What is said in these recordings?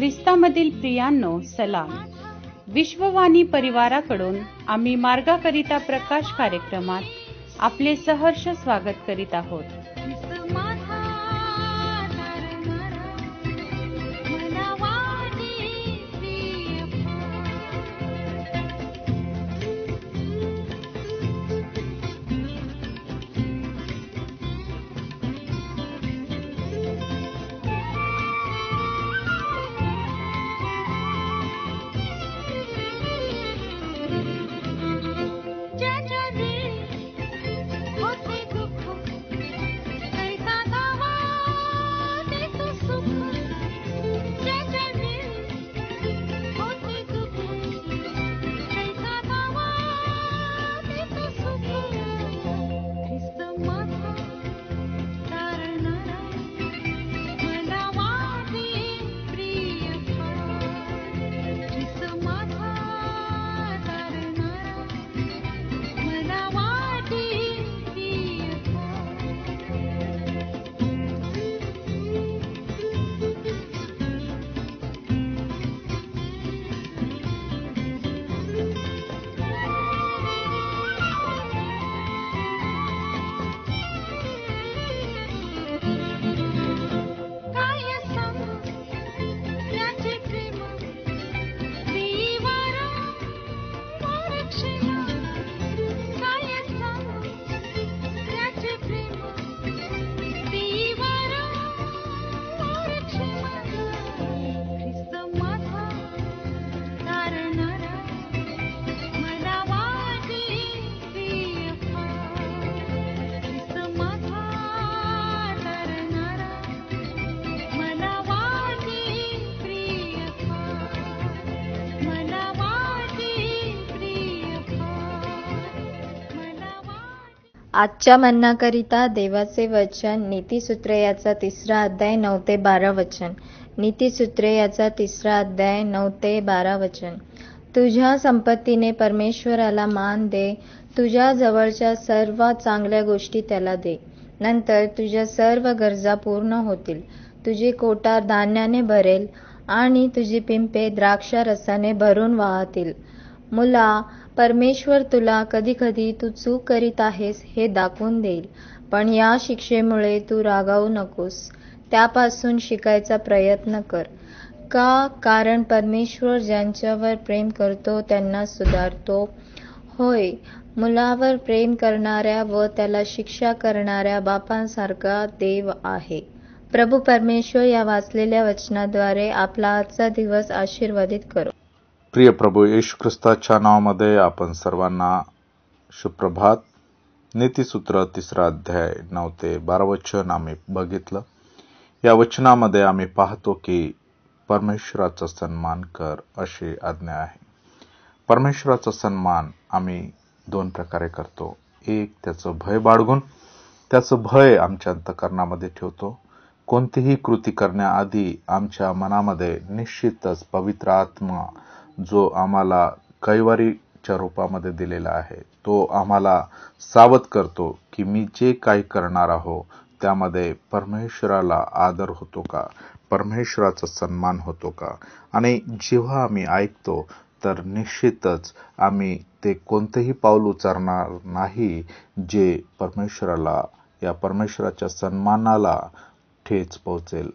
ख्रिस्तामधील प्रियांनो सलाम. विश्ववाणी परिवाराकडून आम्ही मार्गाकरिता प्रकाश कार्यक्रमात आपले सहर्ष स्वागत करीत आहोत. आजच्या मन्नाकरिता देवाचे वचन नीतिसूत्रे याचा 3 अध्याय 9 ते 12 वचन. नीतिसूत्रे याचा 3 अध्याय 9 ते 12 वचन. तुझ्या संपत्तीने परमेश्वराला मान दे, तुझ्या जवळच्या सर्व चांगल्या गोष्टी त्याला दे. नंतर तुझ्या सर्व गरजा पूर्ण होतील, तुझी कोठार धान्याने भरेल आणि तुझी पिंपे द्राक्षारसाने भरून वाहतील. मुला, परमेश्वर तुला कधीकधी तू चूक करीत आहेस हे दाखवून देईल, पण या शिक्षेमुळे तू रागावू नकोस. त्यापासून शिकायचा प्रयत्न कर. कारण परमेश्वर ज्यांच्यावर प्रेम करतो त्यांना सुधारतो. होय, मुलावर प्रेम करणाऱ्या व त्याला शिक्षा करणाऱ्या बापांसारखा देव आहे. प्रभू परमेश्वर या वाचलेल्या वचनाद्वारे आपला आजचा दिवस आशीर्वादित करो. प्रिय प्रभू येशू ख्रिस्ताच्या नावामध्ये आपण सर्वांना सुप्रभात. नीतिसूत्र 3 अध्याय 9 ते 12 वचन आम्ही बघितलं. या वचनामध्ये आम्ही पाहतो की परमेश्वराचा सन्मान कर अशी आज्ञा आहे. परमेश्वराचा सन्मान आम्ही 2 प्रकारे करतो. एक, त्याचं भय बाळगून त्याचं भय आमच्या अंतःकरणामध्ये ठेवतो. कोणतीही कृती करण्याआधी आमच्या मनामध्ये निश्चितच पवित्र आत्मा जो आम्हाला कैवारीच्या रूपामध्ये दिलेला आहे तो आम्हाला सावध करतो की मी जे काही करणार आहो त्यामध्ये परमेश्वराला आदर होतो का, परमेश्वराचा सन्मान होतो का. आणि जेव्हा आम्ही ऐकतो तर निश्चितच आम्ही ते कोणतेही पाऊल उचलणार नाही जे या परमेश्वराच्या सन्मानाला ठेच पोहोचेल.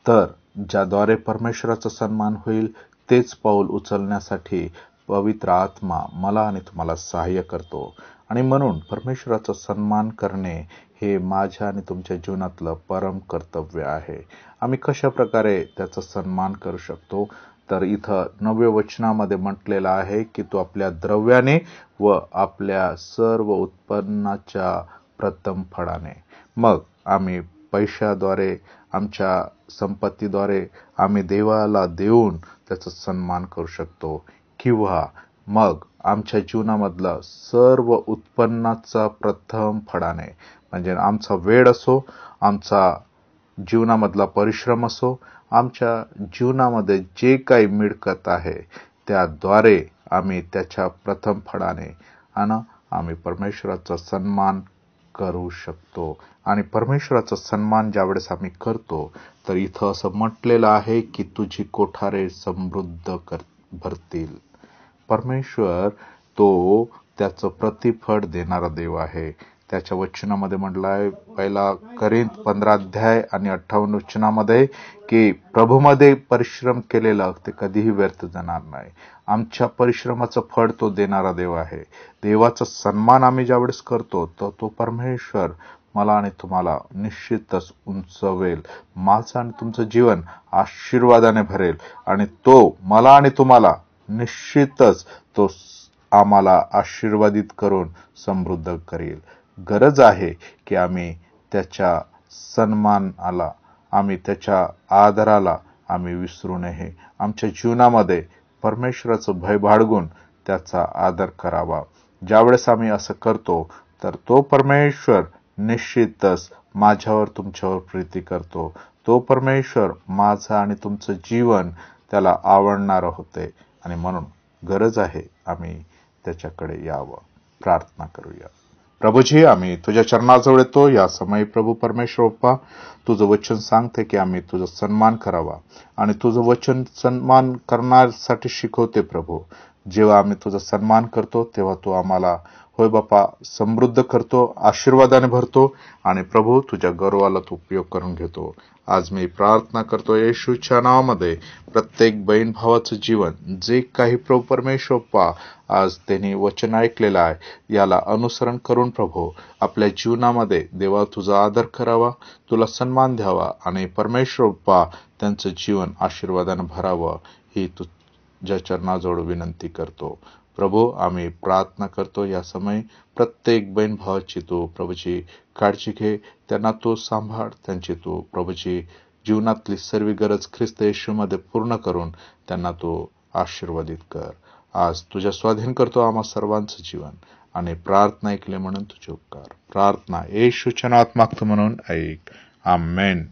तर ज्याद्वारे परमेश्वराचा सन्मान होईल तेच पाऊल उचलण्यासाठी पवित्र आत्मा मला आणि तुम्हाला सहाय्य करतो. आणि म्हणून परमेश्वराचा सन्मान करणे हे माझ्या आणि तुमच्या जीवनातलं परम कर्तव्य आहे. आम्ही कशा प्रकारे त्याचा सन्मान करू शकतो तर इथं 9व्या वचनामध्ये म्हटलेलं आहे की तू आपल्या द्रव्याने व आपल्या सर्व उत्पन्नाच्या प्रथम फळाने. मग आम्ही पैशाद्वारे, आमच्या संपत्तीद्वारे आम्ही देवाला देऊन त्याचा सन्मान करू शकतो, किंवा मग आमच्या जीवनामधला सर्व उत्पन्नाचा प्रथम फळाने, म्हणजे आमचा वेळ असो, आमचा जीवनामधला परिश्रम असो, आमच्या जीवनामध्ये जे काही मिळकत आहे त्याद्वारे आम्ही त्याच्या प्रथम फळाने आम्ही परमेश्वराचा सन्मान करू शकतो. आणि परमेश्वराचा सन्मान ज्यावेळेस आम्ही करतो तर इथं असं म्हटलेलं आहे की तुझी कोठारे समृद्ध भरतील. परमेश्वर तो त्याचं प्रतिफळ देणारा देव आहे. त्याच्या वचनामध्ये म्हटलं आहे 1 कोरिंथ 15 अध्याय आणि 58 वचनामध्ये की प्रभूमध्ये परिश्रम केलेलं ते कधीही व्यर्थ जाणार नाही. आमच्या परिश्रमाचं फळ तो देणारा देव आहे. देवाचा सन्मान आम्ही ज्यावेळेस करतो तर तो परमेश्वर मला आणि तुम्हाला निश्चितच उंचवेल. माझं आणि तुमचं जीवन आशीर्वादाने भरेल आणि तो मला आणि तुम्हाला निश्चितच तो आम्हाला आशीर्वादित करून समृद्ध करेल. गरज आहे की आम्ही त्याच्या सन्मानाला, आम्ही त्याच्या आदराला आम्ही विसरू नये. आमच्या जीवनामध्ये परमेश्वराचं भय बाळगून त्याचा आदर करावा. ज्यावेळेस आम्ही असं करतो तर तो परमेश्वर निश्चितच माझ्यावर तुमच्यावर प्रीती करतो. तो परमेश्वर माझं आणि तुमचं जीवन त्याला आवडणारं होते आणि म्हणून गरज आहे आम्ही त्याच्याकडे यावं. प्रार्थना करूया. प्रभूजी, आम्ही तुझ्या चरणाजवळ येतो. या समयी प्रभू परमेश्वर बाप्पा, तुझं वचन सांगते की आम्ही तुझा सन्मान करावा आणि तुझं वचन सन्मान करण्यासाठी शिकवते. प्रभू, जेव्हा आम्ही तुझा सन्मान करतो तेव्हा तू आम्हाला होय बाप्पा समृद्ध करतो, आशीर्वादाने भरतो आणि प्रभू तुझ्या गौरवाला तू उपयोग करून घेतो. आज मी प्रार्थना करतो येशूच्या नावामध्ये प्रत्येक बहीण भावाचं जीवन जे काही प्रभू परमेश्वर बाप्पा आज त्यांनी वचन ऐकलेलं आहे याला अनुसरण करून प्रभू आपल्या जीवनामध्ये देवा तुझा आदर करावा, तुला सन्मान द्यावा आणि परमेश्वर बाप्पा त्यांचं जीवन आशीर्वादाने भरावं ही तुझ्या चरणाजवळ विनंती करतो. प्रभू, आम्ही प्रार्थना करतो या समय प्रत्येक बहीण भावाची तू प्रभूची काळजी घे, त्यांना तू सांभाळ, त्यांची तू प्रभूची जीवनातली सर्व गरज ख्रिस्त येशूमध्ये पूर्ण करून त्यांना तू आशीर्वादित कर. आज तुझ्या स्वाधीन करतो आम्हा सर्वांचं जीवन आणि प्रार्थना ऐकले म्हणून तुझे उपकार. प्रार्थना येशूच्या नावात मागतो म्हणून ऐक. आमेन.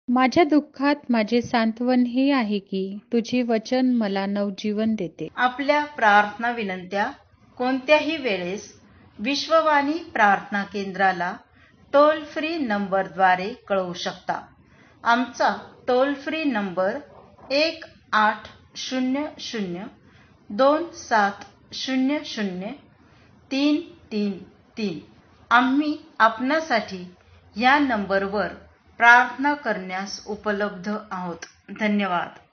माझ्या दुःखात माझे सांत्वन हे आहे की तुझे वचन मला नवजीवन देते. आपल्या प्रार्थना विनंत्या कोणत्याही वेळेस विश्ववाणी प्रार्थना केंद्राला टोल फ्री नंबरद्वारे कळवू शकता. आमचा टोल फ्री नंबर 1800-2700-333. आम्ही आपणासाठी या नंबरवर प्रार्थना करण्यास उपलब्ध आहोत. धन्यवाद.